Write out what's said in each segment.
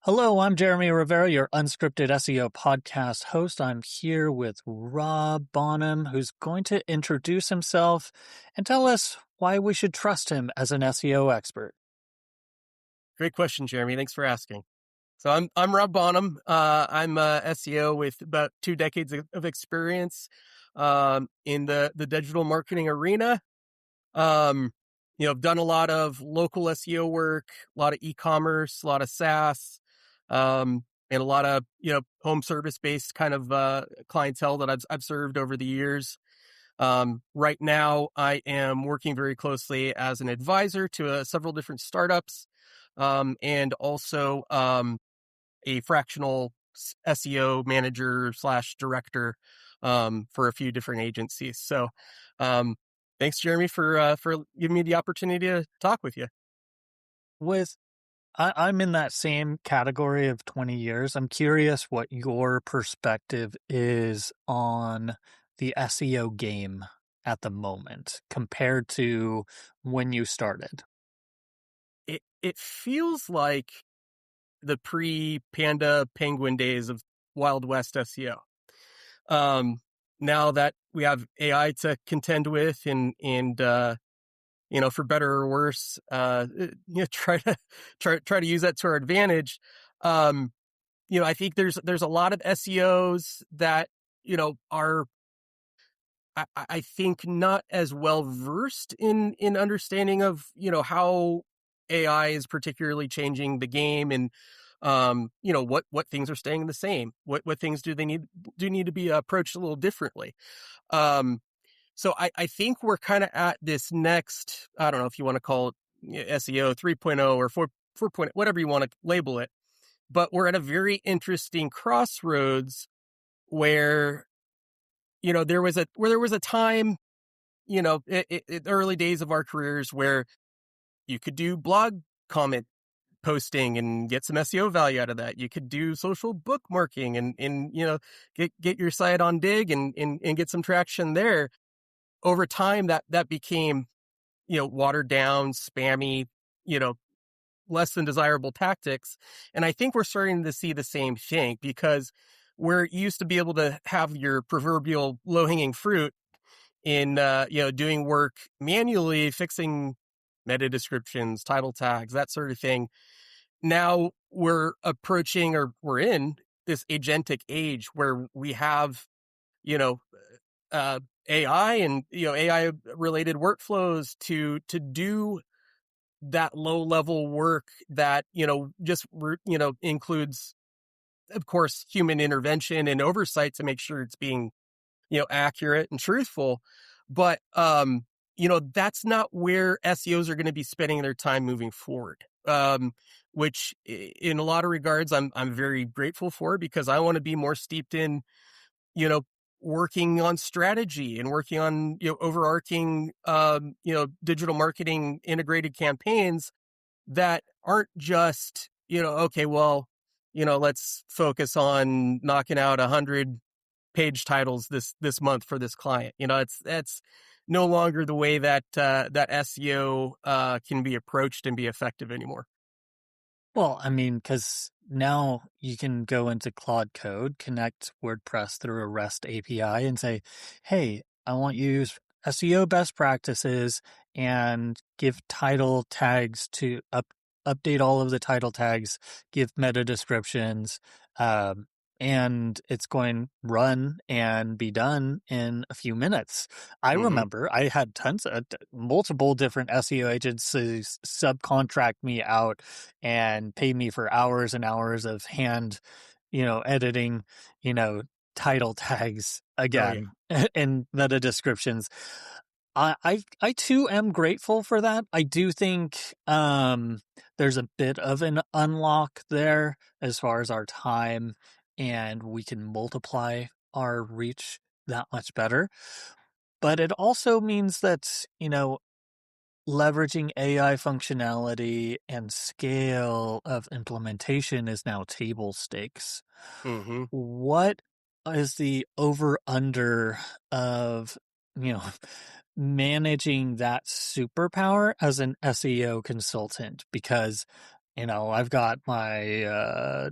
Hello, I'm Jeremy Rivera, your Unscripted SEO Podcast host. I'm here with Rob Bonham, who's going to introduce himself and tell us why we should trust him as an SEO expert. Great question, Jeremy. Thanks for asking. So I'm Rob Bonham. I'm a SEO with about 2 decades of experience in the digital marketing arena. I've done a lot of local SEO work, a lot of e-commerce, a lot of SaaS, and a lot of home service based kind of clientele that I've served over the years. Right now, I am working very closely as an advisor to several different startups, and also a fractional SEO manager / director for a few different agencies. So, thanks, Jeremy, for giving me the opportunity to talk with you. I'm in that same category of 20 years. I'm curious what your perspective is on the SEO game at the moment compared to when you started. It feels like the pre-Panda Penguin days of Wild West SEO. Now that we have AI to contend with and for better or worse, try to use that to our advantage. I think there's a lot of SEOs that, are, I think, not as well versed in understanding of, how AI is particularly changing the game and, what things are staying the same, what things do need to be approached a little differently. So I think we're kind of at this next, I don't know if you want to call it SEO 3.0 or 4.0, whatever you want to label it, but we're at a very interesting crossroads where, there was a time, the early days of our careers where you could do blog comment posting and get some SEO value out of that. You could do social bookmarking and get your site on Dig and get some traction there. Over time, that became, watered down, spammy, less than desirable tactics. And I think we're starting to see the same thing because where it used to be able to have your proverbial low hanging fruit in, doing work manually, fixing meta descriptions, title tags, that sort of thing. Now we're approaching, or we're in this agentic age where we have, AI and, AI related workflows to do that low level work that, includes, of course, human intervention and oversight to make sure it's being, accurate and truthful. But, that's not where SEOs are going to be spending their time moving forward. Which in a lot of regards, I'm very grateful for, because I want to be more steeped in, working on strategy and working on, overarching, digital marketing integrated campaigns that aren't just, okay, well, let's focus on knocking out 100 page titles this month for this client. That's no longer the way that SEO can be approached and be effective anymore. Well, I mean, because now you can go into Claude Code, connect WordPress through a REST API and say, hey, I want you to use SEO best practices and give title tags to update all of the title tags, give meta descriptions, and it's going to run and be done in a few minutes. I remember I had multiple different SEO agencies subcontract me out and pay me for hours and hours of hand, editing, title tags again and meta descriptions. I too am grateful for that. I do think there's a bit of an unlock there as far as our time, and we can multiply our reach that much better. But it also means that, leveraging AI functionality and scale of implementation is now table stakes. What is the over-under of, managing that superpower as an SEO consultant? Because I've got my,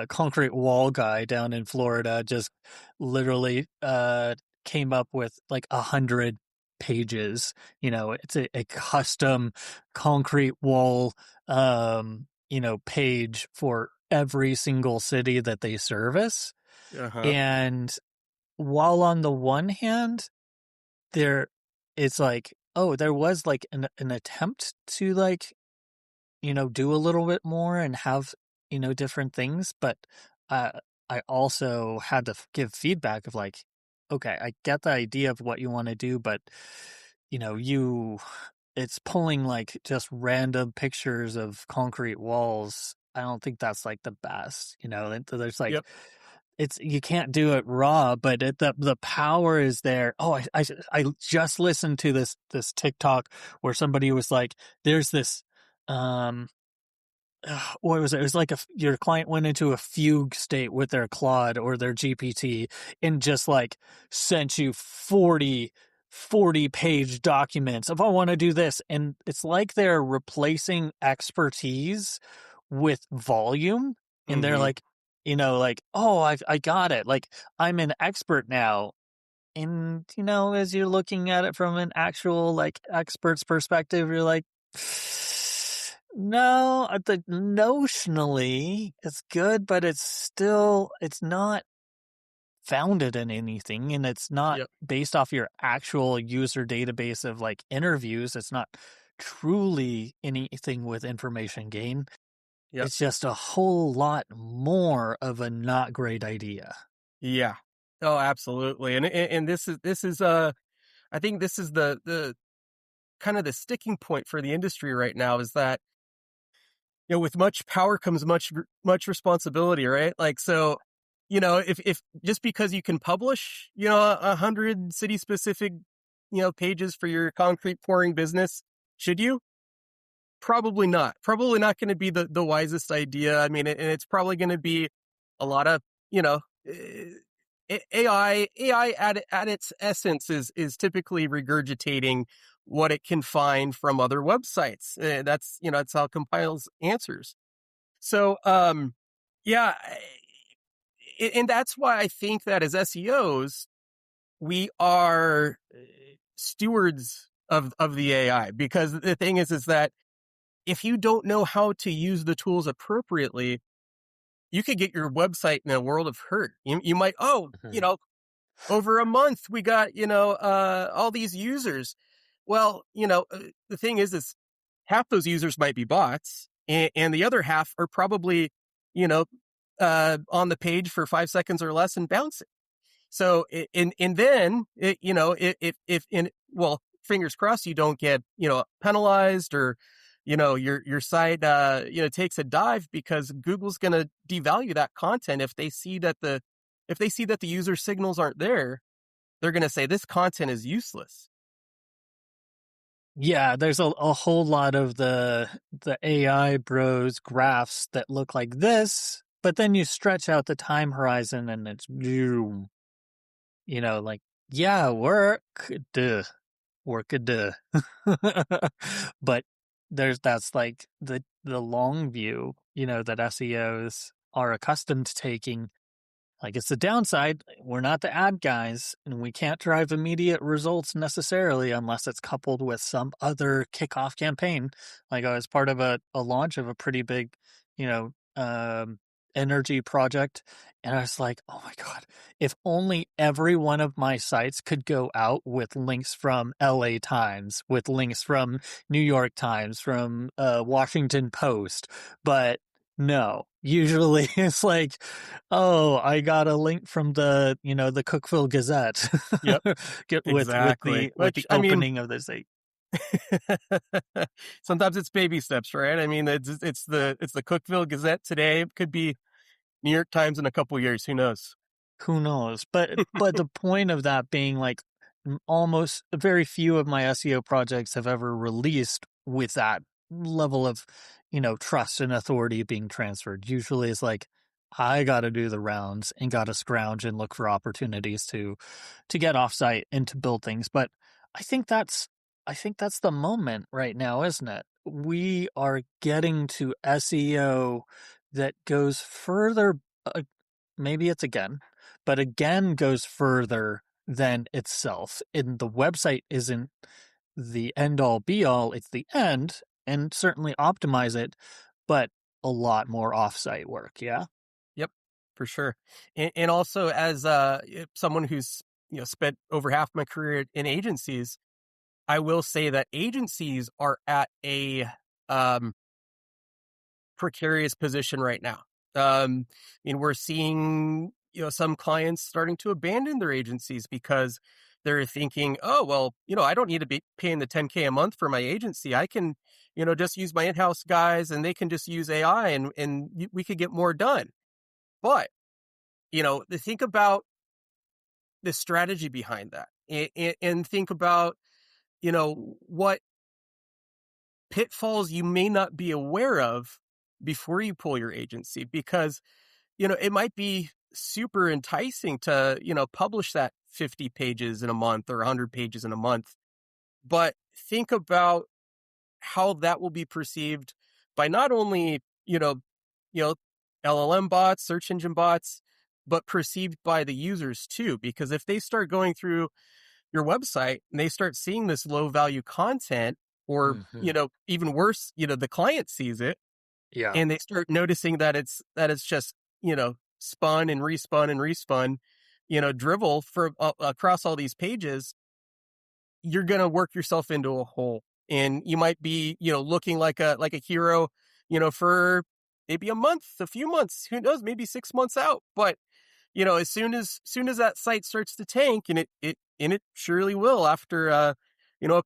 concrete wall guy down in Florida just literally came up with like 100 pages. It's a custom concrete wall, page for every single city that they service. Uh-huh. And while on the one hand, there, it's like, oh, there was like an attempt to like, do a little bit more and have, different things. But uh, I also had to give feedback of like, okay, I get the idea of what you want to do, but, it's pulling like just random pictures of concrete walls. I don't think that's like the best, there's like, Yep. you can't do it raw, but the power is there. Oh, I just listened to this TikTok where somebody was like, there's this, um, what was it? It was like your client went into a fugue state with their Claude or their GPT and just like sent you 40 page documents of, I want to do this. And it's like they're replacing expertise with volume. And they're Mm-hmm. like, like, oh, I got it. Like, I'm an expert now. And, as you're looking at it from an actual like expert's perspective, you're like, no, notionally it's good, but it's not founded in anything, and it's not Yep. based off your actual user database of like interviews. It's not truly anything with information gain. Yep. It's just a whole lot more of a not great idea. Yeah. Oh, absolutely. And this is I think this is the kind of the sticking point for the industry right now is that, with much power comes much responsibility, right? Like, so, if just because you can publish, 100 city specific, pages for your concrete pouring business, should you? Probably not. Probably not going to be the wisest idea. I mean, and it's probably going to be a lot of, AI at its essence is typically regurgitating what it can find from other websites. That's how it compiles answers. So, yeah, and that's why I think that as SEOs, we are stewards of the AI, because the thing is that if you don't know how to use the tools appropriately, you could get your website in a world of hurt. You might, Mhm. over a month we got, all these users. Well, the thing is half those users might be bots, and the other half are probably, you know, on the page for 5 seconds or less and bouncing. So, and then, if well, fingers crossed you don't get, penalized, or, your site, takes a dive, because Google's going to devalue that content if they see that the user signals aren't there. They're going to say this content is useless. Yeah, there's a whole lot of the AI bros graphs that look like this, but then you stretch out the time horizon and it's boom. Like, yeah, duh, duh. But that's like the long view, that SEOs are accustomed to taking. Like, it's the downside. We're not the ad guys, and we can't drive immediate results necessarily unless it's coupled with some other kickoff campaign. Like, I was part of a launch of a pretty big, you know, energy project, and I was like, oh my God, if only every one of my sites could go out with links from LA Times, with links from New York Times, from Washington Post, but no, usually it's like, oh, I got a link from the Cookville Gazette Yep, with exactly. the Which, I mean, opening of the site. sometimes it's baby steps, right? I mean, it's the Cookville Gazette today. It could be New York Times in a couple years. Who knows? Who knows? But the point of that being like, almost very few of my SEO projects have ever released with that level of, trust and authority being transferred. Usually it's like, I got to do the rounds and got to scrounge and look for opportunities to get offsite and to build things. But I think that's the moment right now, isn't it? we are getting to SEO that goes further. Maybe it's again, but again goes further than itself. And the website isn't the end all be all, it's the end, and certainly optimize it, but a lot more offsite work. Yeah. Yep, for sure. And also as someone who's spent over half my career in agencies, I will say that agencies are at a um, precarious position right now. And we're seeing some clients starting to abandon their agencies because they're thinking, oh well, I don't need to be paying the $10K a month for my agency. I can just use my in-house guys, and they can just use AI, and we could get more done. But think about the strategy behind that, and think about what pitfalls you may not be aware of before you pull your agency, because it might be super enticing to publish that 50 pages in a month or 100 pages in a month, but think about how that will be perceived by not only you know LLM bots, search engine bots, but perceived by the users too. Because if they start going through your website and they start seeing this low value content, or Hmm. even worse, the client sees it Yeah. and they start noticing that it's just spun and respun, drivel for across all these pages, you're going to work yourself into a hole. And you might be looking like a hero for maybe a month, a few months, who knows, maybe 6 months out. But as soon as that site starts to tank, and it surely will after a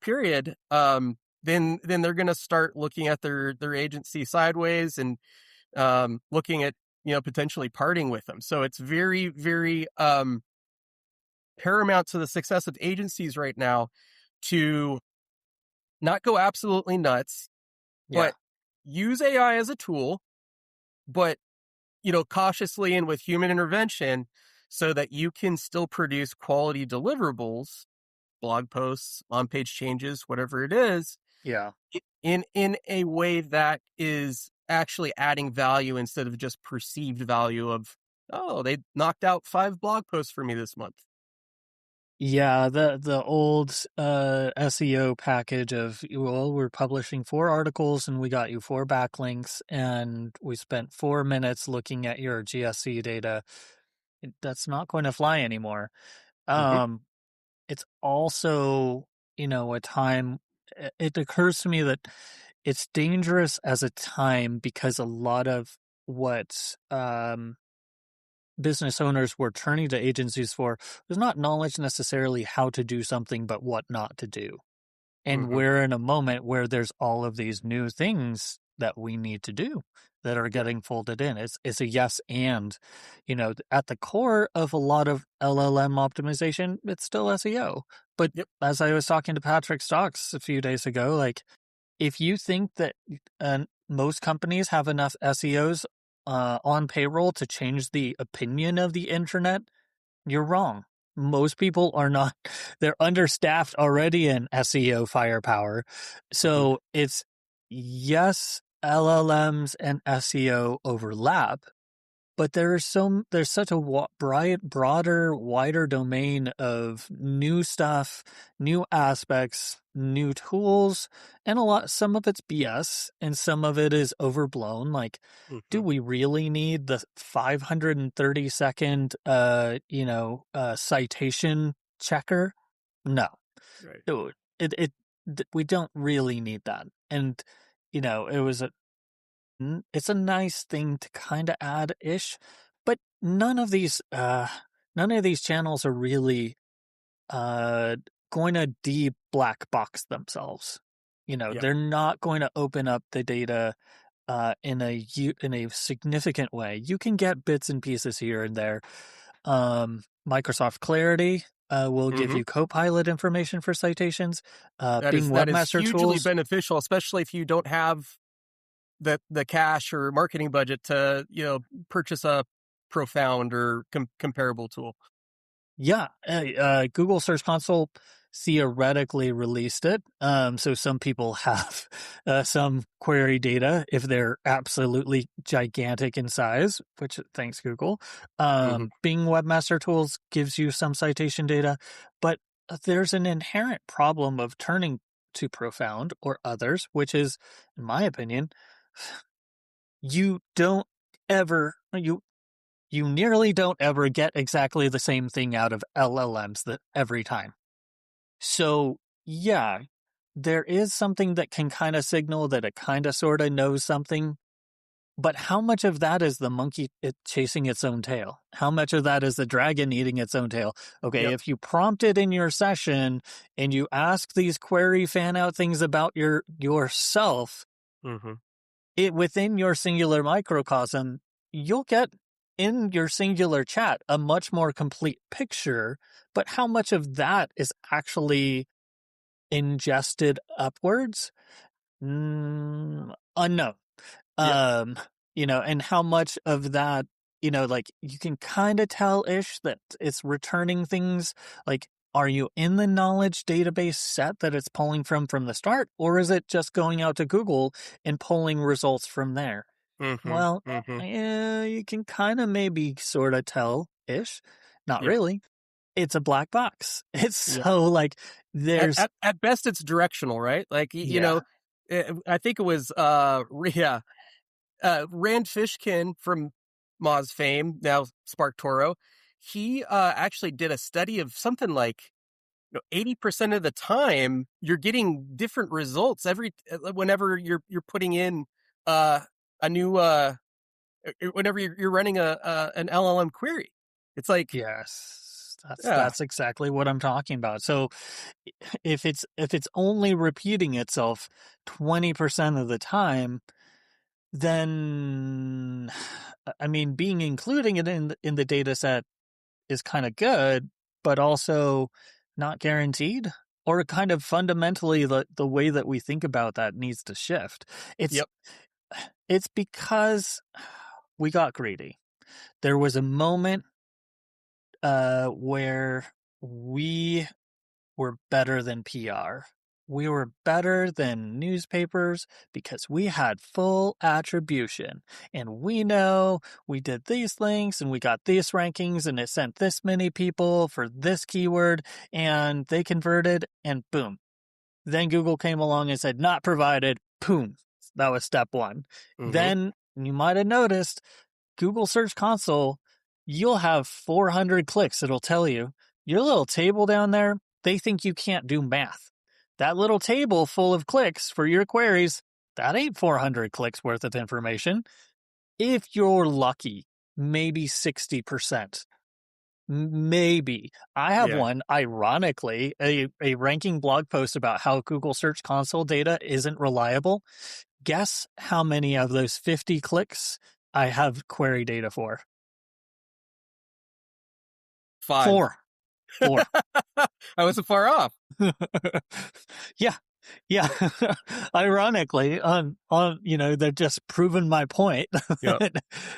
period, then they're going to start looking at their agency sideways, and looking at potentially parting with them. So it's very, very paramount to the success of agencies right now to not go absolutely nuts, Yeah. but use AI as a tool, but cautiously and with human intervention, so that you can still produce quality deliverables, blog posts, on-page changes, whatever it is, Yeah. in a way that is actually adding value instead of just perceived value of, oh, they knocked out 5 blog posts for me this month. Yeah, the old SEO package of, well, we're publishing 4 articles and we got you 4 backlinks and we spent 4 minutes looking at your GSC data. That's not going to fly anymore. Mm-hmm. Um, it's also, a time. It occurs to me that it's dangerous as a time because a lot of what business owners were turning to agencies for was not knowledge necessarily how to do something, but what not to do. And Mm-hmm. we're in a moment where there's all of these new things that we need to do that are Yep. getting folded in. It's a yes and, at the core of a lot of LLM optimization, it's still SEO. But Yep. as I was talking to Patrick Stocks a few days ago, like if you think that most companies have enough SEOs on payroll to change the opinion of the internet, you're wrong. Most people are not, they're understaffed already in SEO firepower. Mm-hmm. So it's yes, LLMs and SEO overlap, but there's such a broader, wider domain of new stuff, new aspects, new tools, and some of it's BS and some of it is overblown. Like, Mm-hmm. do we really need the 530-second, citation checker? No, Right. dude, we don't really need that. And, it was it's a nice thing to kind of add ish, but none of these channels are really uh going to black box themselves. Yep. They're not going to open up the data in a significant way. You can get bits and pieces here and there. Microsoft Clarity will give Mm-hmm. you Copilot information for citations. Bing That is Webmaster hugely Tools. beneficial, especially if you don't have the cash or marketing budget to purchase a profound or comparable tool. Yeah, Google Search Console theoretically released it. So some people have some query data if they're absolutely gigantic in size, which thanks Google. Mm-hmm. Bing Webmaster Tools gives you some citation data, but there's an inherent problem of turning to Profound or others, which is, in my opinion, you don't ever you nearly don't ever get exactly the same thing out of LLMs that every time. So, yeah, there is something that can kind of signal that it kind of sort of knows something, but how much of that is the monkey chasing its own tail? How much of that is the dragon eating its own tail? Okay, Yep. if you prompt it in your session and you ask these query fan out things about yourself, Mm-hmm. it within your singular microcosm, you'll get in your singular chat a much more complete picture, but how much of that is actually ingested upwards? Unknown. Yep. Um, and how much of that, like you can kind of tell-ish that it's returning things. Like, are you in the knowledge database set that it's pulling from the start, or is it just going out to Google and pulling results from there? Mm-hmm. Well, Mm-hmm. yeah, you can kind of maybe sort of tell-ish. Not Yeah. really. It's a black box. It's Yeah. so like there's, At best, it's directional, right? Like, yeah, I think it was yeah, Rand Fishkin from Moz fame, now SparkToro. He actually did a study of something like 80% of the time you're getting different results whenever you're putting in a new whenever you're running an LLM query. It's like, yes, yeah. that's exactly what I'm talking about. So if it's only repeating itself 20% of the time, then I mean, being including it in the data set is kind of good, but also not guaranteed, or kind of fundamentally the way that we think about that needs to shift. It's Yep. it's because we got greedy. There was a moment where we were better than PR. We were better than newspapers because we had full attribution. And we know we did these links and we got these rankings and it sent this many people for this keyword and they converted and boom. Then Google came along and said, not provided. Boom. That was step one. Mm-hmm. Then you might have noticed Google Search Console, you'll have 400 clicks. It'll tell you your little table down there. They think you can't do math. That little table full of clicks for your queries, that ain't 400 clicks worth of information. If you're lucky, maybe 60%. Maybe. I have Yeah. one, ironically, a ranking blog post about how Google Search Console data isn't reliable. Guess how many of those 50 clicks I have query data for? 5. Four. Four. I wasn't far off. Yeah. Yeah. Ironically, they're just proving my point. Yep.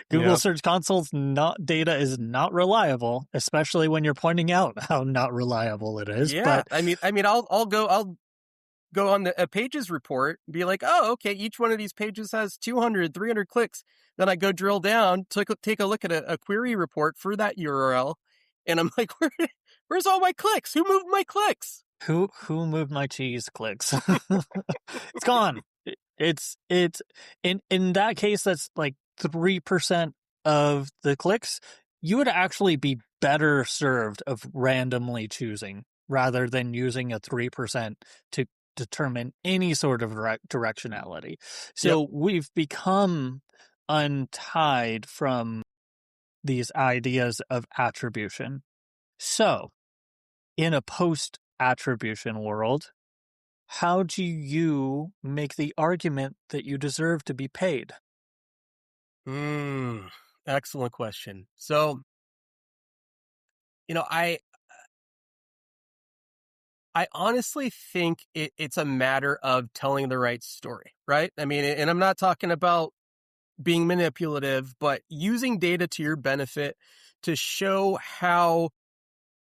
Google Yep. Search Console's not data is not reliable, especially when you're pointing out how not reliable it is. Yeah. But I'll go on the pages report and be like, oh, okay, each one of these pages has 200, 300 clicks. Then I go drill down, take a look at a query report for that URL. And I'm like, where's all my clicks? Who moved my clicks? who moved my cheese clicks? It's gone. It's in that case, that's like 3% of the clicks. You would actually be better served of randomly choosing rather than using a 3% to determine any sort of directionality. Yep. So we've become untied from these ideas of attribution. So in a post-attribution world, how do you make the argument that you deserve to be paid? Excellent question. So, you know, I honestly think it's a matter of telling the right story, right? I mean, and I'm not talking about being manipulative, but using data to your benefit to show how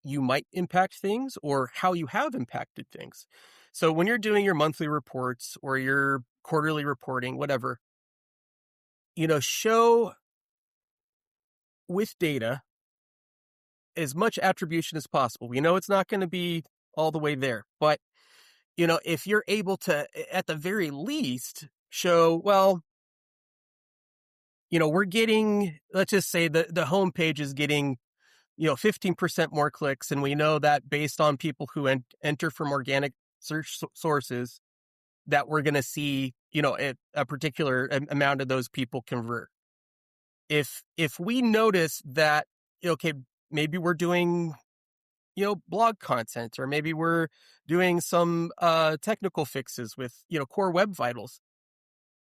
you might impact things or how you have impacted things. So when you're doing your monthly reports or your quarterly reporting, whatever, show with data as much attribution as possible. We know it's not going to be all the way there, but if you're able to, at the very least, show, well, we're getting, let's just say the homepage is getting 15% more clicks. And we know that based on people who enter from organic search sources, that we're going to see, a particular amount of those people convert. If we notice that, okay, maybe we're doing, blog content, or maybe we're doing some technical fixes with, core web vitals,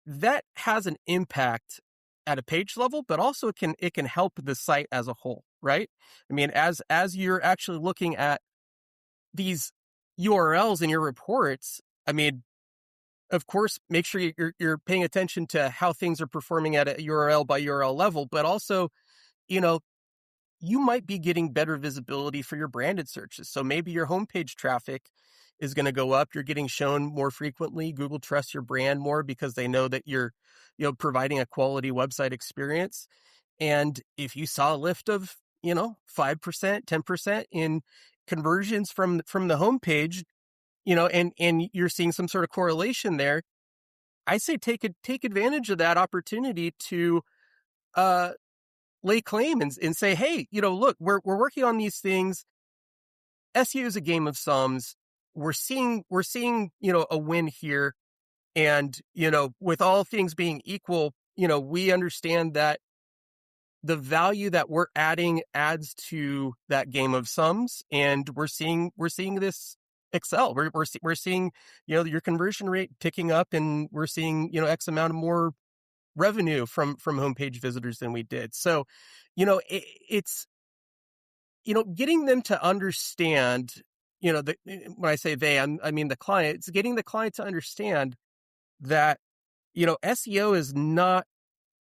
that has an impact at a page level, but also it can help the site as a whole, right? I mean, as you're actually looking at these URLs in your reports, I mean, of course, make sure you're paying attention to how things are performing at a URL by URL level, but also, you might be getting better visibility for your branded searches. So maybe your homepage traffic is going to go up. You're getting shown more frequently. Google trusts your brand more because they know that you're, providing a quality website experience. And if you saw a lift of, 5%, 10% in conversions from the homepage, and you're seeing some sort of correlation there, I say take advantage of that opportunity to lay claim and say, hey, look, we're working on these things. SEO is a game of sums. We're seeing a win here, and with all things being equal, we understand that the value that we're adding adds to that game of sums, and we're seeing this excel. We're seeing your conversion rate ticking up, and we're seeing X amount of more revenue from homepage visitors than we did. So, it's getting them to understand. When I say they, I mean the client. It's getting the client to understand that SEO is not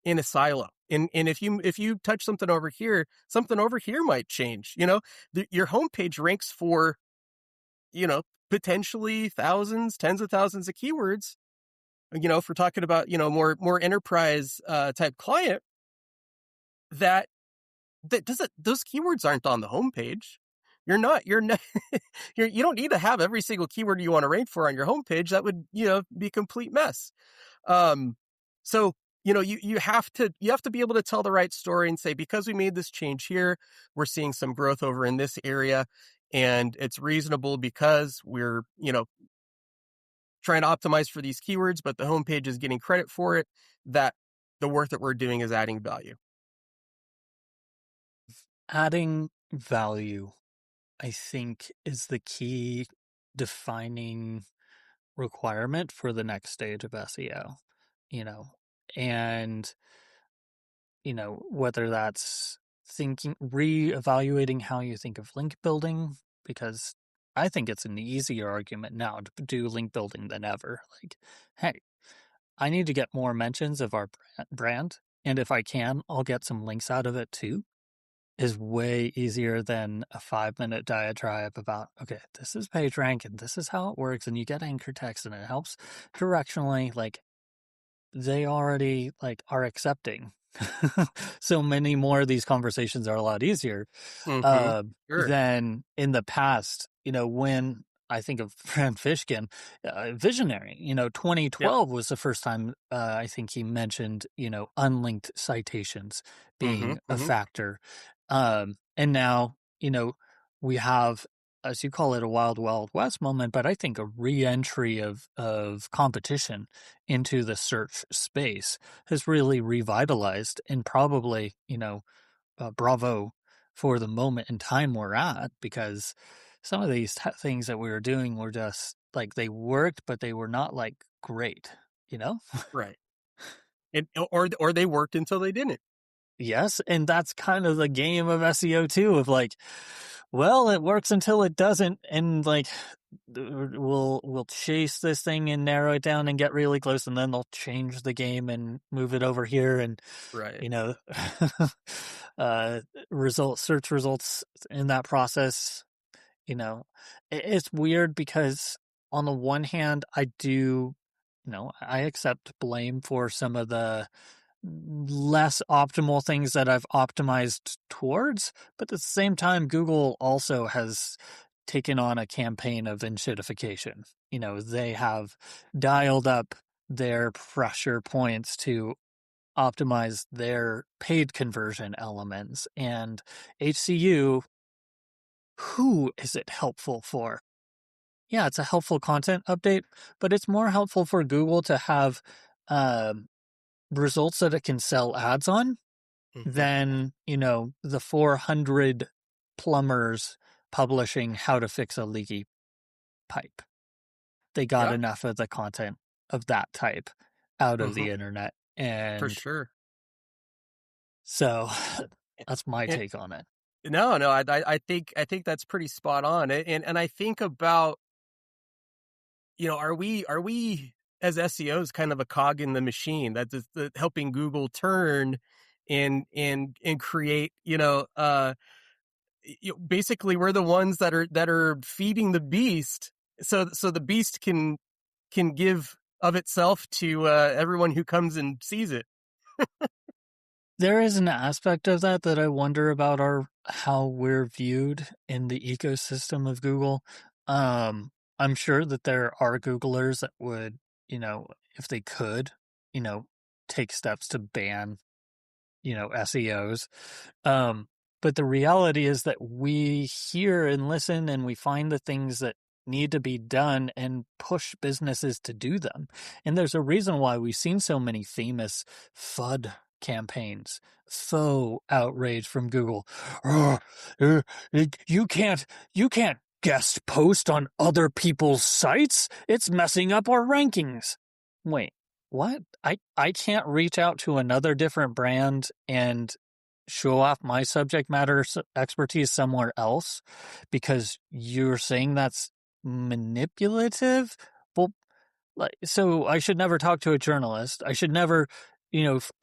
in a silo. And if you touch something over here might change. Your homepage ranks for potentially thousands, tens of thousands of keywords. If we're talking about more enterprise type client, that doesn't, those keywords aren't on the homepage. You don't need to have every single keyword you want to rank for on your homepage. That would be a complete mess. So you have to be able to tell the right story and say, because we made this change here, we're seeing some growth over in this area, and it's reasonable because we're trying to optimize for these keywords, but the homepage is getting credit for it, that the work that we're doing is adding value. Adding value, I think, is the key defining requirement for the next stage of SEO, and, whether that's reevaluating how you think of link building, because I think it's an easier argument now to do link building than ever. Like, hey, I need to get more mentions of our brand, and if I can, I'll get some links out of it too, is way easier than a 5-minute diatribe about, okay, this is PageRank and this is how it works, and you get anchor text and it helps directionally. Like, they already are accepting. So many more of these conversations are a lot easier Sure. than in the past. When I think of Fran Fishkin, visionary, 2012 was the first time I think he mentioned, unlinked citations being a factor. And now, we have, as you call it, a wild, wild west moment, but I think a re-entry of competition into the search space has really revitalized, and probably, bravo for the moment in time we're at, because some of these things that we were doing were just they worked, but they were not great, Right. And, or they worked until they didn't. Yes, and that's kind of the game of SEO too, of well, it works until it doesn't, and we'll chase this thing and narrow it down and get really close, and then they'll change the game and move it over here, and Right. search results in that process It's weird because on the one hand, I accept blame for some of the less optimal things that I've optimized towards, but at the same time, Google also has taken on a campaign of enshittification. They have dialed up their pressure points to optimize their paid conversion elements. And HCU, who is it helpful for? Yeah, it's a helpful content update, but it's more helpful for Google to have results that it can sell ads on than, the 400 plumbers publishing how to fix a leaky pipe. They got Yeah. enough of the content of that type out of Mm-hmm. the internet. For And sure. so that's my And, take on it. no, I think that's pretty spot on. And I think about, are we as SEOs kind of a cog in the machine that's helping Google turn and create, basically we're the ones that are feeding the beast, so the beast can give of itself to everyone who comes and sees it. There is an aspect of that I wonder about how we're viewed in the ecosystem of Google. I'm sure that there are Googlers that would, if they could, take steps to ban, SEOs. But the reality is that we hear and listen and we find the things that need to be done and push businesses to do them. And there's a reason why we've seen so many famous FUD campaigns, faux outrage from Google. You can't guest post on other people's sites. It's messing up our rankings. Wait, what? I can't reach out to another different brand and show off my subject matter expertise somewhere else because you're saying that's manipulative? Well, so I should never talk to a journalist. I should never,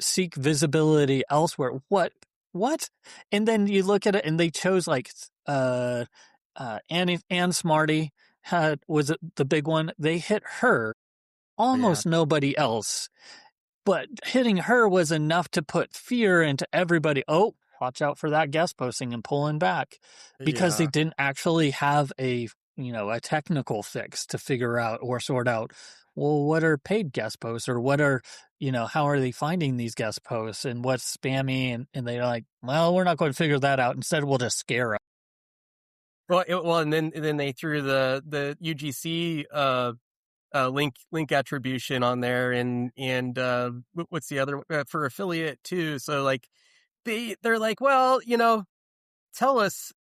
seek visibility elsewhere. What? And then you look at it and they chose Ann Smarty was the big one. They hit her, almost nobody else. But hitting her was enough to put fear into everybody. Oh, watch out for that guest posting and pulling back, because they didn't actually have a technical fix to figure out or sort out, well, what are paid guest posts, or what are, how are they finding these guest posts, and what's spammy? And they're like, well, we're not going to figure that out. Instead, we'll just scare them. Well, and then they threw the UGC link attribution on there, and what's the other for affiliate too. So like they're like, well, tell us,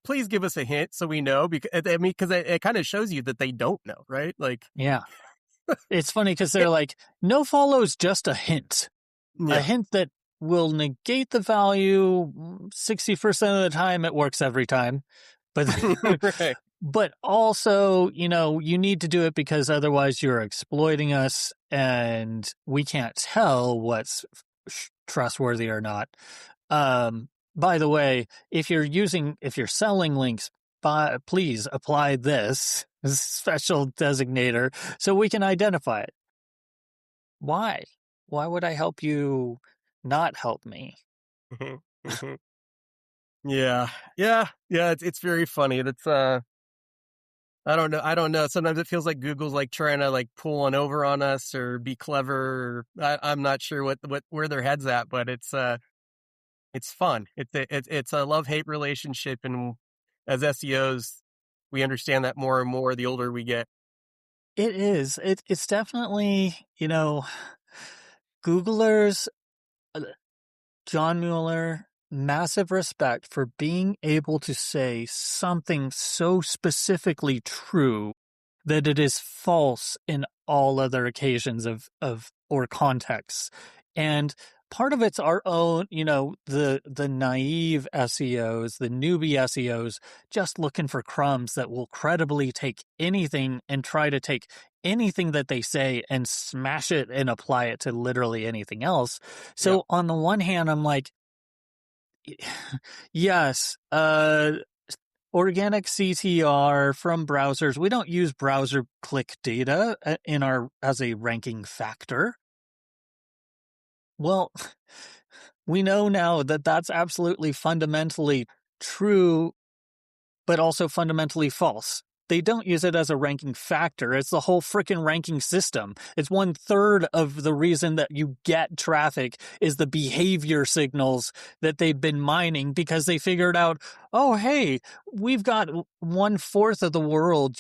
please give us a hint so we know, because it kind of shows you that they don't know, right? Like, yeah, it's funny because they're like, no follows, just a hint, a hint that will negate the value 60% of the time. It works every time, but right. But also, you need to do it because otherwise you're exploiting us and we can't tell what's trustworthy or not. By the way, if you're selling links, please apply this special designator so we can identify it. Why? Why would I help you not help me? Yeah. It's very funny. That's I don't know. Sometimes it feels like Google's like trying to like pull one over on us or be clever. I'm not sure where their head's at, but it's fun. It's a love-hate relationship, and as SEOs, we understand that more and more the older we get. It is. It's definitely, Googlers, John Mueller, massive respect for being able to say something so specifically true that it is false in all other occasions or contexts. And part of it's our own, the naive SEOs, the newbie SEOs, just looking for crumbs that will credibly take anything and try to take anything that they say and smash it and apply it to literally anything else. So on the one hand, I'm like, yes, organic CTR from browsers. We don't use browser click data as a ranking factor. Well, we know now that that's absolutely fundamentally true, but also fundamentally false. They don't use it as a ranking factor. It's the whole freaking ranking system. It's 1/3 of the reason that you get traffic is the behavior signals that they've been mining, because they figured out, oh, hey, we've got 1/4 of the world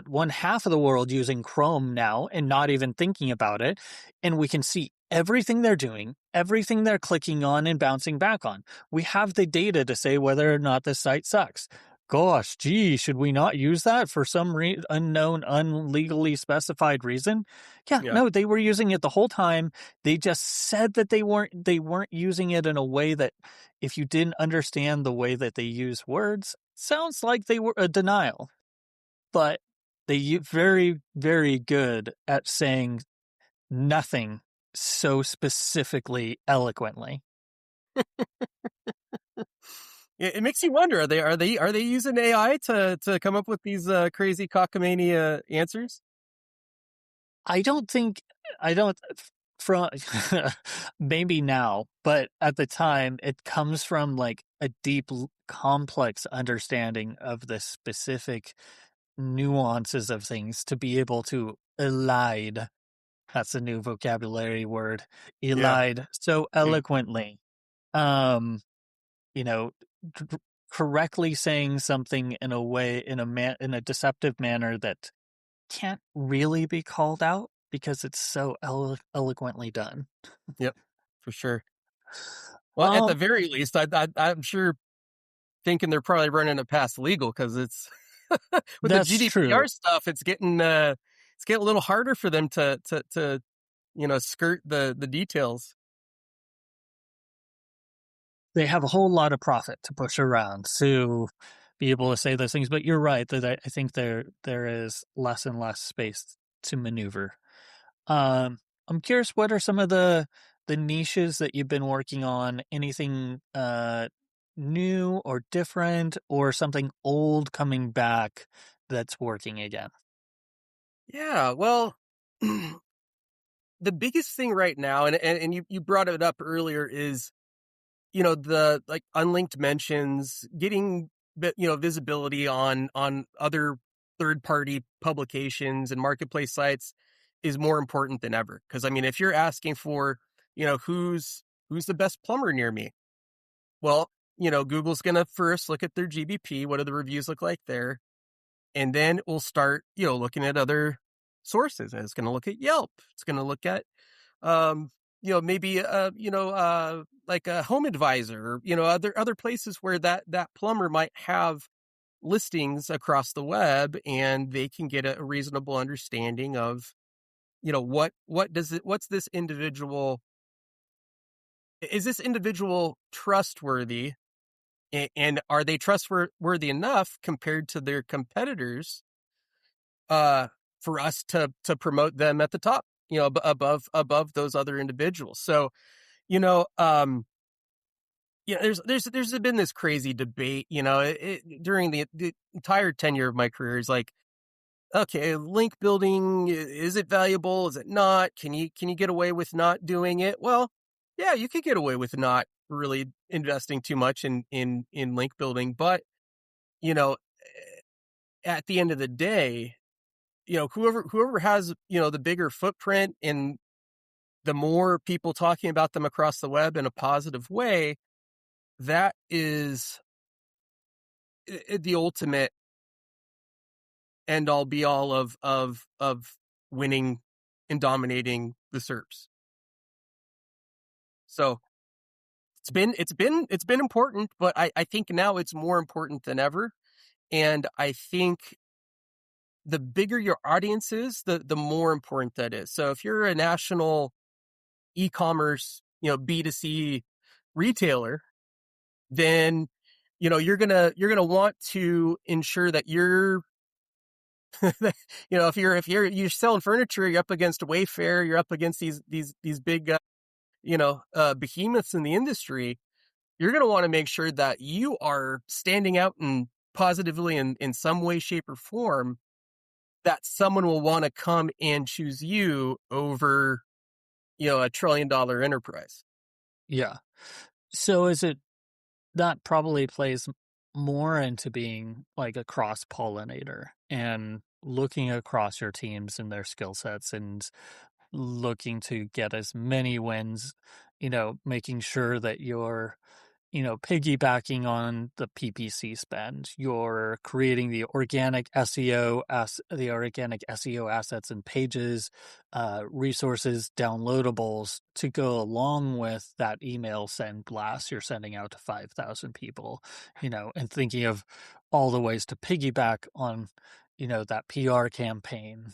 one half of the world using Chrome now and not even thinking about it. And we can see everything they're doing, everything they're clicking on and bouncing back on. We have the data to say whether or not the site sucks. Gosh, gee, should we not use that for some unknown, unlegally specified reason? Yeah, Yeah. no, they were using it the whole time. They just said that they weren't using it in a way that, if you didn't understand the way that they use words, sounds like they were a denial. But they very, very good at saying nothing so specifically eloquently. It makes you wonder, are they using AI to come up with these crazy cockamamie answers? I don't from maybe now, but at the time it comes from like a deep, complex understanding of the specific nuances of things to be able to elide. That's a new vocabulary word. Yeah. Elide so eloquently. Um, you know, correctly saying something in a deceptive manner that can't really be called out because it's so eloquently done. Yep, for sure. Well, at the Um, very least, I'm sure thinking they're probably running it past legal, because it's with the that's GDPR true. stuff, it's getting a little harder for them to skirt the details. They have a whole lot of profit to push around to be able to say those things, but you're right that I think there is less and less space to maneuver. Um, I'm curious, what are some of the niches that you've been working on? Anything new or different, or something old coming back that's working again? Yeah, well, the biggest thing right now, and you brought it up earlier, is the like unlinked mentions, getting visibility on other third party publications and marketplace sites is more important than ever. Because I mean, if you're asking for who's the best plumber near me, well, Google's gonna first look at their GBP, what do the reviews look like there, and then we'll start looking at other sources. And it's going to look at Yelp. It's going to look at maybe like a Home Advisor, or other places where that plumber might have listings across the web, and they can get a reasonable understanding of what's this individual, is this individual trustworthy, and are they trustworthy enough compared to their competitors for us to promote them at the top, above those other individuals. So, there's been this crazy debate, during the entire tenure of my career. Is like, okay, link building, is it valuable? Is it not? Can you get away with not doing it? Well, yeah, you could get away with not really investing too much in link building, but at the end of the day, whoever has, the bigger footprint and the more people talking about them across the web in a positive way, that is the ultimate end all be all of winning and dominating the SERPs. So it's been important, but I think now it's more important than ever. And I think the bigger your audience is, the more important that is. So if you're a national e-commerce, B2C retailer, then, you're going to want to ensure that you're, if you're selling furniture, you're up against Wayfair, you're up against these big, behemoths in the industry. You're going to want to make sure that you are standing out and positively in some way, shape, or form, that someone will want to come and choose you over, $1 trillion enterprise. Yeah. So is it that probably plays more into being like a cross pollinator and looking across your teams and their skill sets and looking to get as many wins, making sure that you're piggybacking on the PPC spend. You're creating the organic SEO assets and pages, resources, downloadables to go along with that email send blast you're sending out to 5,000 people, and thinking of all the ways to piggyback on, that PR campaign.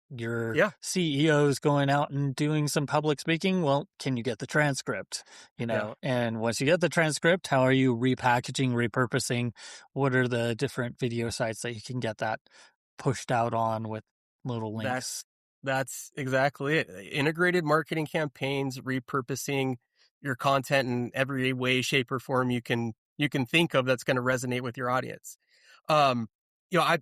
Your Yeah, CEO's going out and doing some public speaking. Well, can you get the transcript? yeah. And once you get the transcript, how are you repackaging, repurposing? What are the different video sites that you can get that pushed out on with little links? That's exactly it. Integrated marketing campaigns, repurposing your content in every way, shape, or form you can think of that's going to resonate with your audience.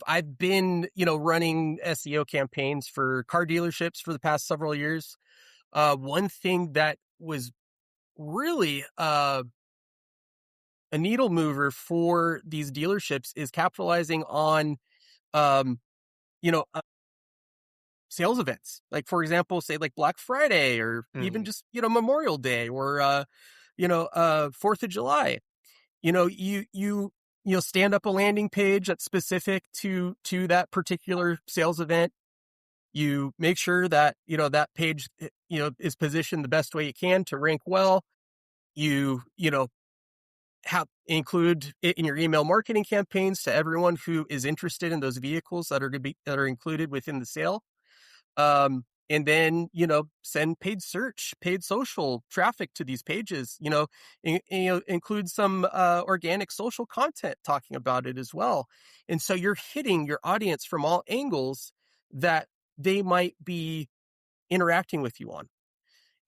I've been running SEO campaigns for car dealerships for the past several years. One thing that was really a needle mover for these dealerships is capitalizing on um, you know sales events, like, for example, say like Black Friday, or even Mm. just Memorial Day, or 4th of July. You stand up a landing page that's specific to that particular sales event. You make sure that that page is positioned the best way you can to rank well. You have include it in your email marketing campaigns to everyone who is interested in those vehicles that are included within the sale. And then, send paid search, paid social traffic to these pages, include some organic social content talking about it as well. And so you're hitting your audience from all angles that they might be interacting with you on.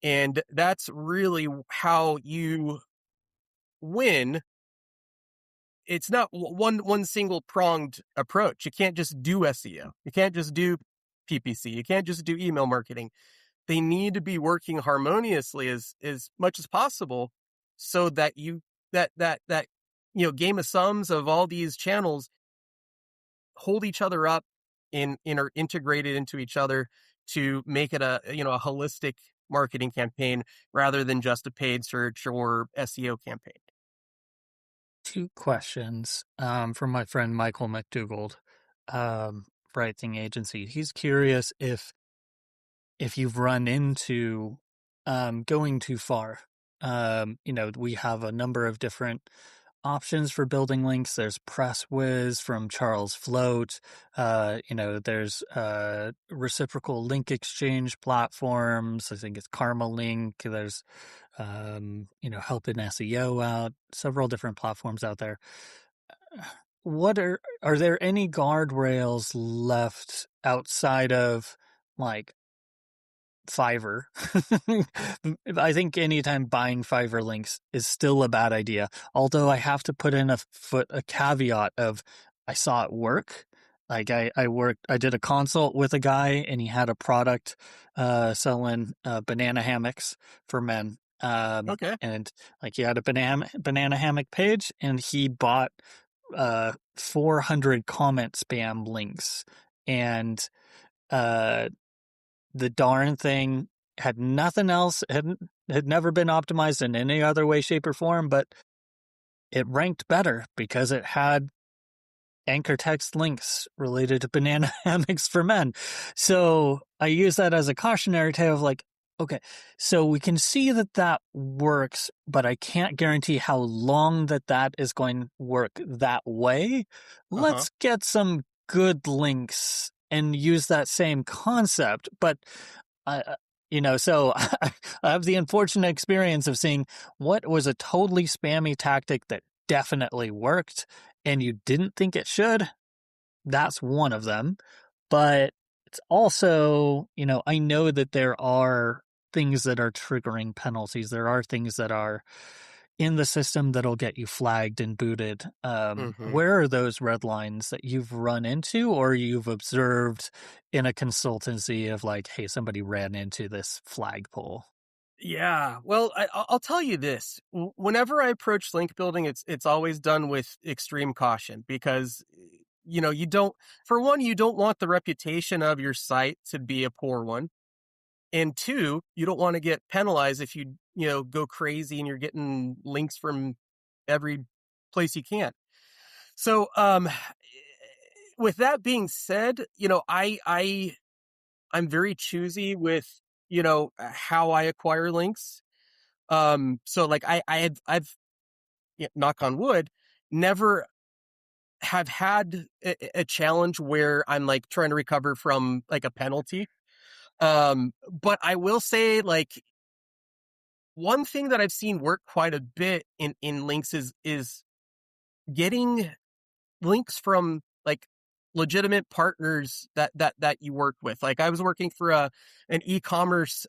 And that's really how you win. It's not one single pronged approach. You can't just do SEO. You can't just do PPC. You can't just do email marketing. They need to be working harmoniously as much as possible, so that game of sums of all these channels hold each other up and are integrated into each other to make it a holistic marketing campaign rather than just a paid search or SEO campaign. Two questions from my friend Michael McDougald, writing agency. He's curious if you've run into going too far. We have a number of different options for building links. There's PressWiz from Charles Float. There's reciprocal link exchange platforms. I think it's Karma Link. There's helping SEO out. Several different platforms out there. What are there any guardrails left outside of like Fiverr? I think anytime buying Fiverr links is still a bad idea. Although I have to put in a caveat of I saw it work. Like I did a consult with a guy and he had a product selling banana hammocks for men. Okay. And like he had a banana hammock page and he bought 400 comment spam links, and the darn thing had nothing else, had never been optimized in any other way, shape, or form, but it ranked better because it had anchor text links related to banana hammocks for men. So I use that as a cautionary tale of like, okay, so we can see that works, but I can't guarantee how long that is going to work that way. Uh-huh. Let's get some good links and use that same concept. But, so I have the unfortunate experience of seeing what was a totally spammy tactic that definitely worked and you didn't think it should. That's one of them. But it's also, I know that there are things that are triggering penalties. There are things that are, in the system that'll get you flagged and booted. Mm-hmm. Where are those red lines that you've run into or you've observed in a consultancy of like, hey, somebody ran into this flagpole? Yeah. Well, I'll tell you this. Whenever I approach link building, it's always done with extreme caution because, you don't, for one, you don't want the reputation of your site to be a poor one. And two, you don't want to get penalized if go crazy and you're getting links from every place you can. So, with that being said, I'm very choosy with, how I acquire links. So like I've knock on wood, never have had a challenge where I'm like trying to recover from like a penalty. But I will say like one thing that I've seen work quite a bit in links is getting links from like legitimate partners that you work with. Like I was working for an e-commerce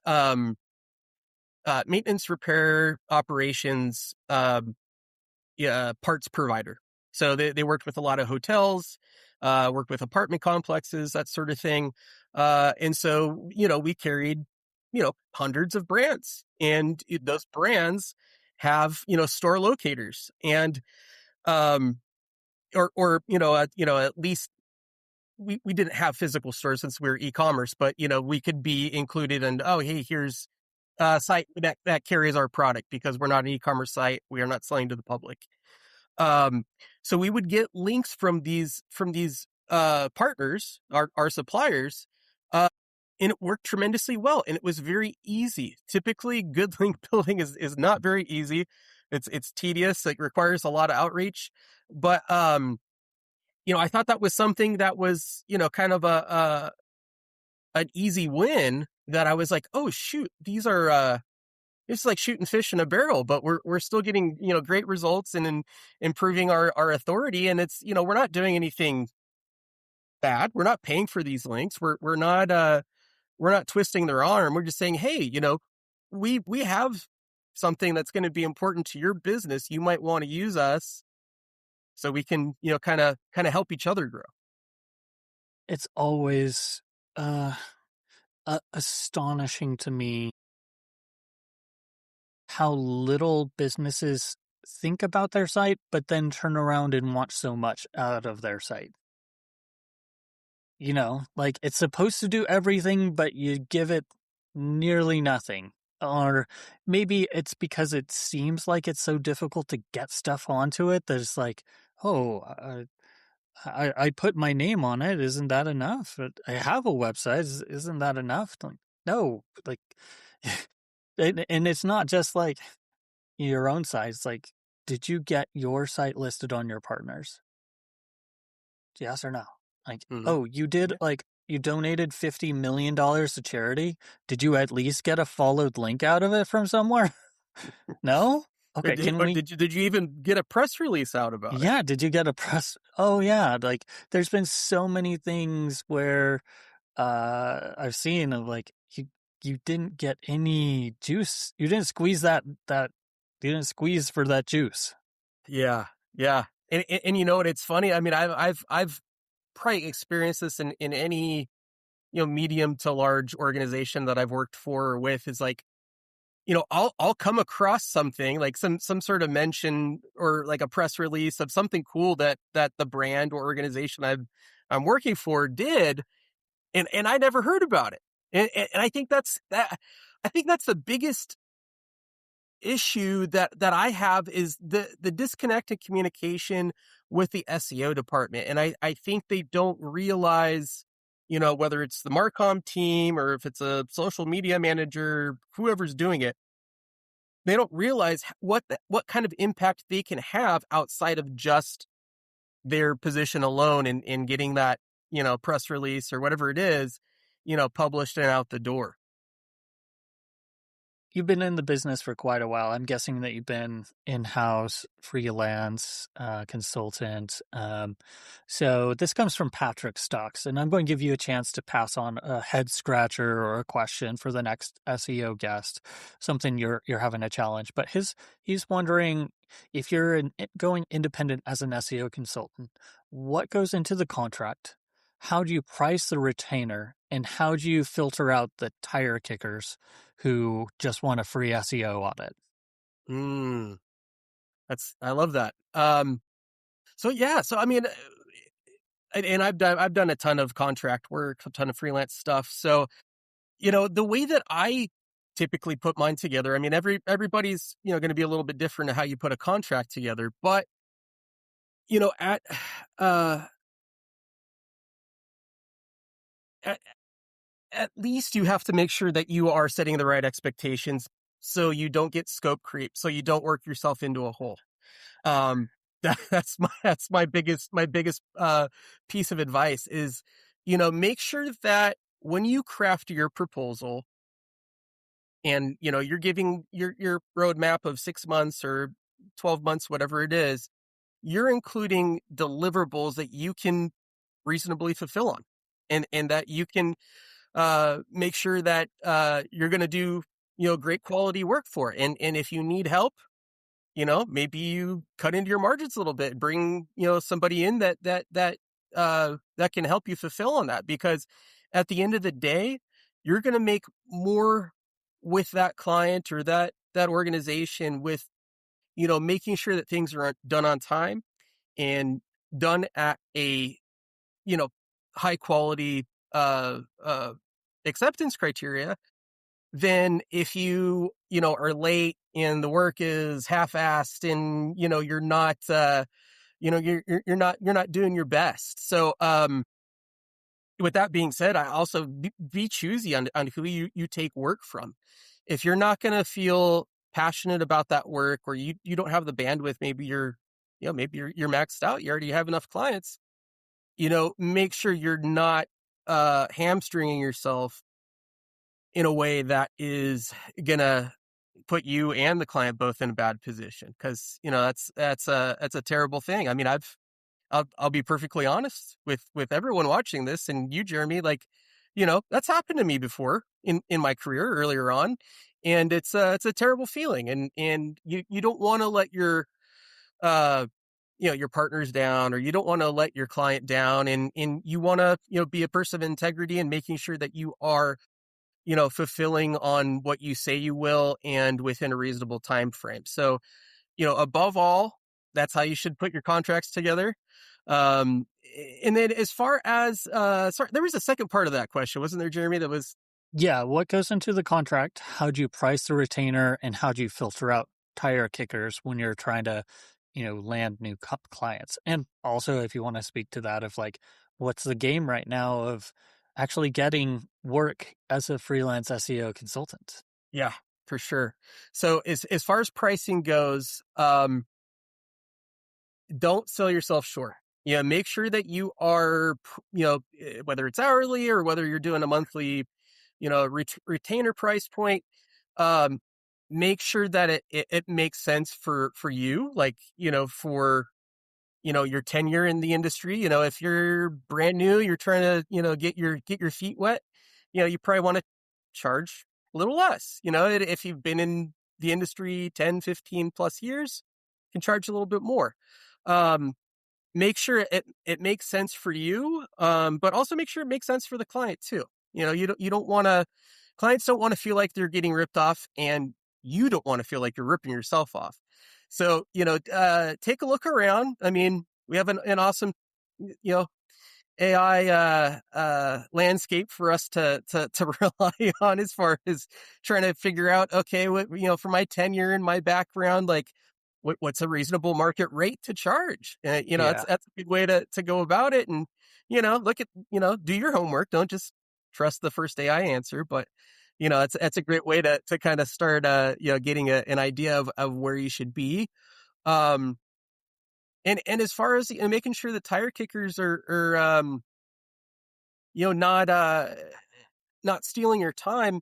maintenance repair operations parts provider. So they worked with a lot of hotels, worked with apartment complexes, that sort of thing. And so, we carried, hundreds of brands and those brands have, store locators and, or, at least we didn't have physical stores since we were e-commerce, but, we could be included in, oh, hey, here's a site that carries our product because we're not an e-commerce site. We are not selling to the public. So we would get links from these partners, our suppliers, and it worked tremendously well. And it was very easy. Typically, good link building is not very easy. It's tedious. It requires a lot of outreach. But I thought that was something that was, kind of an easy win that I was like, oh shoot, these are it's like shooting fish in a barrel, but we're still getting, great results and improving our authority. And it's, we're not doing anything bad. We're not paying for these links. We're not twisting their arm. We're just saying, hey, we have something that's going to be important to your business. You might want to use us so we can, kind of help each other grow. It's always astonishing to me how little businesses think about their site, but then turn around and want so much out of their site. Like it's supposed to do everything, but you give it nearly nothing. Or maybe it's because it seems like it's so difficult to get stuff onto it that it's like, oh, I put my name on it. Isn't that enough? I have a website. Isn't that enough? Like, no, like, and it's not just like your own site. It's like, did you get your site listed on your partners? Yes or no? Like, Mm-hmm. oh, you did, Yeah. like, you donated $50 million to charity. Did you at least get a followed link out of it from somewhere? No? Or Okay, can we? did you even get a press release out about it? Yeah, did you get a press? Oh, yeah. Like, there's been so many things where I've seen of like, you didn't get any juice. You didn't squeeze you didn't squeeze for that juice. Yeah. Yeah. And you know what? It's funny. I mean, I've probably experienced this in any, medium to large organization that I've worked for or with is like, I'll come across something like some sort of mention or like a press release of something cool that the brand or organization I'm working for did. And I never heard about it. And I think I think that's the biggest issue that I have is the disconnected communication with the SEO department. And I think they don't realize, whether it's the Marcom team or if it's a social media manager, whoever's doing it, they don't realize what kind of impact they can have outside of just their position alone in getting that, press release or whatever it is, published and out the door. you've been in the business for quite a while. I'm guessing that you've been in-house, freelance, consultant. So this comes from Patrick Stocks, and I'm going to give you a chance to pass on a head scratcher or a question for the next SEO guest, something you're having a challenge. But he's wondering if you're going independent as an SEO consultant, what goes into the contract? How do you price the retainer, and how do you filter out the tire kickers who just want a free SEO audit? Mm, I love that. So yeah, so I mean, and I've done a ton of contract work, a ton of freelance stuff. So, the way that I typically put mine together, I mean, everybody's, going to be a little bit different in how you put a contract together, but, you know, at, uh, at, at least you have to make sure that you are setting the right expectations so you don't get scope creep, so you don't work yourself into a hole. Um, that's my biggest piece of advice is, make sure that when you craft your proposal and, you're giving your roadmap of 6 months or 12 months, whatever it is, you're including deliverables that you can reasonably fulfill on, and that you can, make sure that, you're going to do, great quality work for. And if you need help, maybe you cut into your margins a little bit, bring, somebody in that can help you fulfill on that. Because at the end of the day, you're going to make more with that client or that organization with, making sure that things are done on time and done at a, you know, high quality, acceptance criteria than if are late and the work is half-assed and, you're not, you're not doing your best. So, with that being said, I also be choosy on who you take work from. If you're not going to feel passionate about that work, or you don't have the bandwidth, maybe you're maxed out. You already have enough clients, make sure you're not, hamstringing yourself in a way that is gonna put you and the client both in a bad position. Cause that's a terrible thing. I mean, I'll be perfectly honest with everyone watching this, and you, Jeremy, like, that's happened to me before in my career earlier on. And it's a terrible feeling. And you don't want to let uh, your partners down, or you don't want to let your client down. And you want to, be a person of integrity and making sure that you are, fulfilling on what you say you will and within a reasonable time frame. So, above all, that's how you should put your contracts together. Um, and then as far as, sorry, there was a second part of that question, wasn't there, Jeremy? That was, Yeah, what goes into the contract? How do you price the retainer, and how do you filter out tire kickers when you're trying to, land new clients? And also, if you want to speak to that, of like, what's the game right now of actually getting work as a freelance SEO consultant? yeah, for sure. So as far as pricing goes, don't sell yourself short. Make sure that you are, whether it's hourly or whether you're doing a monthly, retainer price point, um, make sure that it makes sense for you, like, for, your tenure in the industry. If you're brand new, you're trying to, get your feet wet, you probably want to charge a little less. If you've been in the industry 10, 15 plus years, you can charge a little bit more. Um, Make sure it makes sense for you, but also make sure it makes sense for the client too. You don't want to, clients don't want to feel like they're getting ripped off, and you don't want to feel like you're ripping yourself off. So, take a look around. I mean, we have an awesome, AI, landscape for us to rely on, as far as trying to figure out, okay, what, for my tenure and my background, like, what's a reasonable market rate to charge? Yeah. That's a good way to go about it. And, look at, do your homework. Don't just trust the first AI answer, but, that's a great way to kind of start, getting an idea of where you should be. Um, and as far as, making sure the tire kickers are, not stealing your time,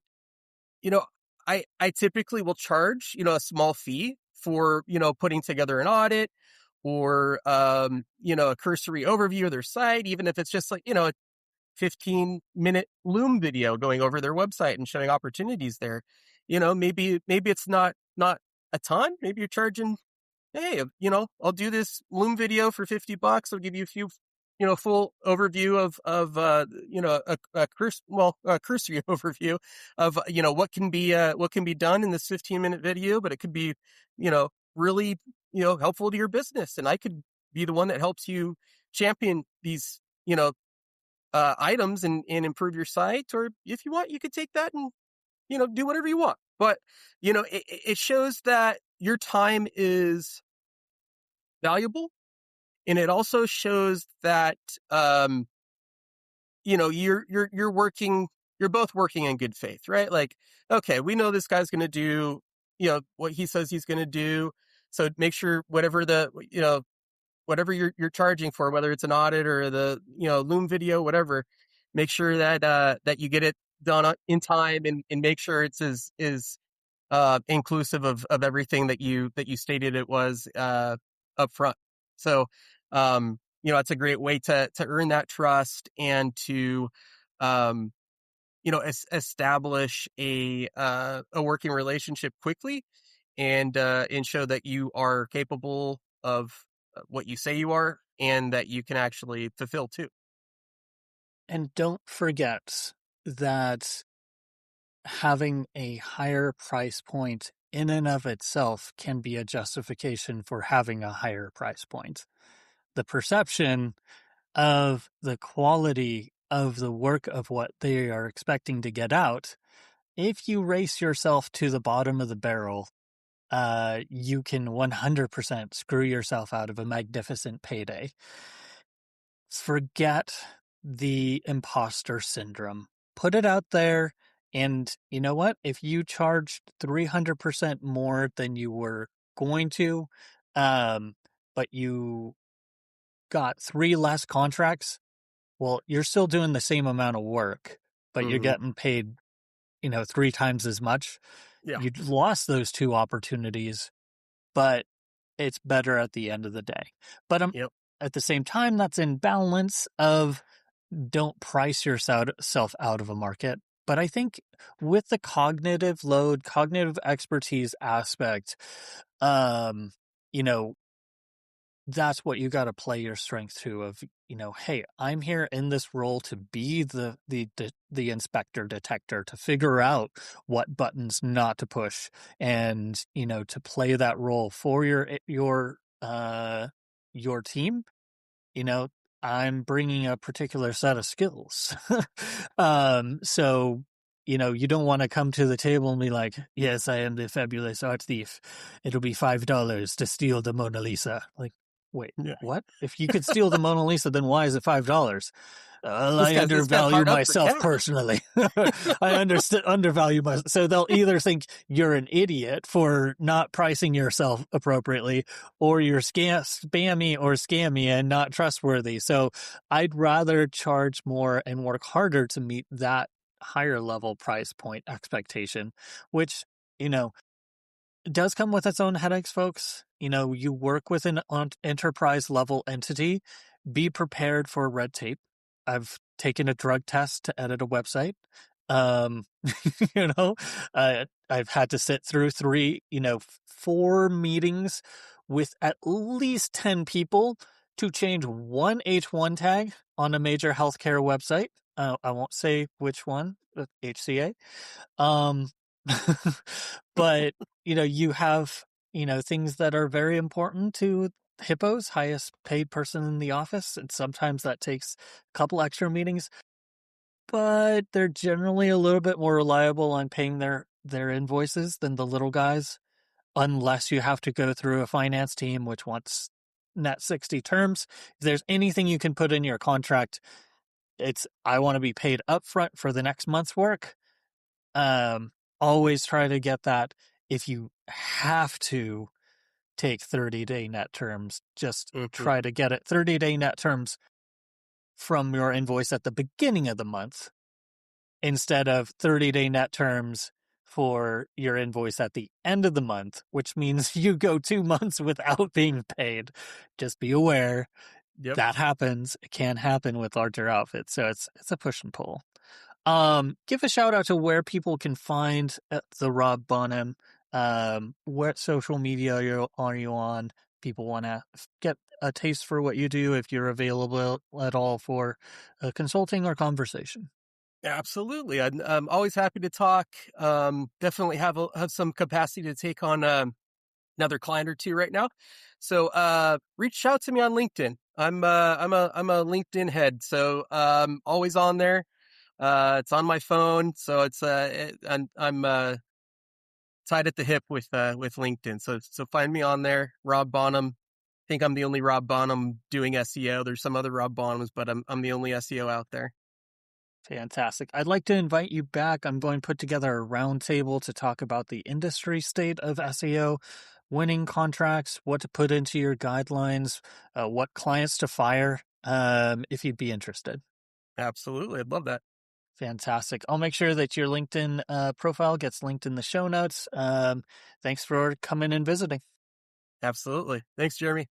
you know, I typically will charge, a small fee for, putting together an audit or, a cursory overview of their site, even if it's just like, a 15-minute Loom video going over their website and showing opportunities there. Maybe it's not a ton. Maybe you're charging, hey, I'll do this Loom video for $50. I'll give you a few, full overview of a cursory overview of, what can be done in this 15-minute video, but it could be, really, helpful to your business. And I could be the one that helps you champion these, items and improve your site. Or if you want, you could take that and, do whatever you want. But, it shows that your time is valuable. And it also shows that, you're both working in good faith, right? Like, okay, we know this guy's going to do, what he says he's going to do. So make sure whatever you're charging for, whether it's an audit or the, Loom video, whatever, make sure that you get it done in time and make sure it's is inclusive of everything that you stated it was, up front. So, it's a great way to earn that trust and to, establish a working relationship quickly and show that you are capable of what you say you are and that you can actually fulfill too. And don't forget that having a higher price point in and of itself can be a justification for having a higher price point. The perception of the quality of the work of what they are expecting to get out, if you race yourself to the bottom of the barrel, you can 100% screw yourself out of a magnificent payday. Forget the imposter syndrome. Put it out there, and you know what? If you charged 300% more than you were going to, but you got 3 less contracts, well, you're still doing the same amount of work, but you're getting paid, 3 times as much. Yeah. You lost those 2 opportunities, but it's better at the end of the day. But Yep. at the same time, that's in balance of don't price yourself out of a market. But I think with the cognitive load, cognitive expertise aspect, that's what you got to play your strength to of, hey, I'm here in this role to be the inspector detector, to figure out what buttons not to push and, to play that role for your team. I'm bringing a particular set of skills. So, you don't want to come to the table and be like, yes, I am the fabulous art thief. It'll be $5 to steal the Mona Lisa. Like, wait, what? If you could steal the Mona Lisa, then why is it $5? I undervalue myself personally. I undervalue myself. So they'll either think you're an idiot for not pricing yourself appropriately, or you're spammy or scammy and not trustworthy. So I'd rather charge more and work harder to meet that higher level price point expectation, which, it does come with its own headaches, folks. You work with an enterprise level entity. Be prepared for red tape. I've taken a drug test to edit a website. I've had to sit through 4 meetings with at least 10 people to change one H1 tag on a major healthcare website. I won't say which one, HCA. But, you have, things that are very important to Hippo's highest paid person in the office. And sometimes that takes a couple extra meetings, but they're generally a little bit more reliable on paying their invoices than the little guys, unless you have to go through a finance team, which wants net 60 terms. If there's anything you can put in your contract, it's, I want to be paid upfront for the next month's work. Always try to get that. If you have to take 30-day net terms, just try to get it 30-day net terms from your invoice at the beginning of the month instead of 30-day net terms for your invoice at the end of the month, which means you go 2 months without being paid. Just be aware Yep. that happens. It can happen with larger outfits. So it's a push and pull. Give a shout out to where people can find the Rob Bonham. What social media are you on? People want to get a taste for what you do if you're available at all for consulting or conversation. Absolutely. I'm always happy to talk. Definitely have some capacity to take on another client or two right now. So reach out to me on LinkedIn. I'm a LinkedIn head, so always on there. It's on my phone, so I'm tied at the hip with LinkedIn. So find me on there, Rob Bonham. I think I'm the only Rob Bonham doing SEO. There's some other Rob Bonhams, but I'm the only SEO out there. Fantastic. I'd like to invite you back. I'm going to put together a roundtable to talk about the industry state of SEO, winning contracts, what to put into your guidelines, what clients to fire, if you'd be interested. Absolutely. I'd love that. Fantastic. I'll make sure that your LinkedIn profile gets linked in the show notes. Thanks for coming and visiting. Absolutely. Thanks, Jeremy.